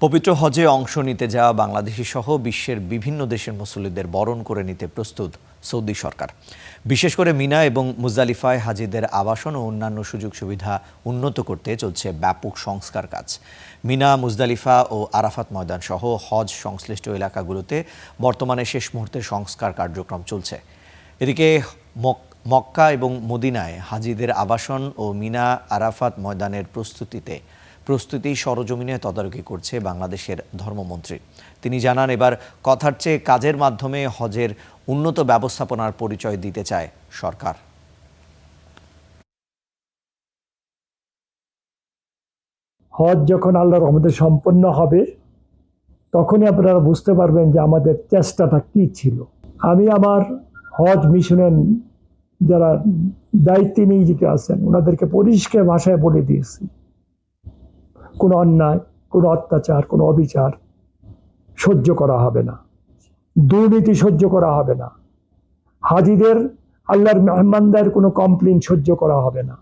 পবিত্র হজে অংশ নিতে যাওয়া বাংলাদেশি সহ বিশ্বের বিভিন্ন দেশের মুসল্লিদের বরণ করে নিতে প্রস্তুত সৌদি সরকার। বিশেষ করে মিনা এবং মুজদালিফায় হাজিদের আবাসন ও অন্যান্য সুযোগ সুবিধা উন্নত করতে চলছে ব্যাপক সংস্কার কাজ। মিনা, মুজদালিফা ও আরাফাত ময়দান সহ হজ সংশ্লিষ্ট এলাকাগুলোতে বর্তমানে শেষ মুহূর্তের সংস্কার কার্যক্রম চলছে। এদিকে মক্কা এবং মদিনায় হাজিদের আবাসন ও মিনা, আরাফাত ময়দানের প্রস্তুতি সরজমিনে তদারকি করছে বাংলাদেশের ধর্মমন্ত্রী। তিনি জানান, এবার কথার চেয়ে কাজের মাধ্যমে হজের উন্নত ব্যবস্থাপনার পরিচয় দিতে চায় সরকার। হজ যখন আল্লাহর রহমতে সম্পন্ন হবে তখনই আপনারা বুঝতে পারবেন যে আমাদের চেষ্টাটা কি ছিল। আমি আমার হজ মিশনের যারা দায়িত্বে নিয়োজিত আছেন ওনাদেরকে পরিষ্কার ভাষায় বলে দিয়েছি, কোনো অন্যায়, কোনো অত্যাচার, কোনো অবিচার সহ্য করা হবে না, দুর্নীতি সহ্য করা হবে না, হাজিদের আল্লাহর মেহমানদের কোনো কমপ্লেইন সহ্য করা হবে না।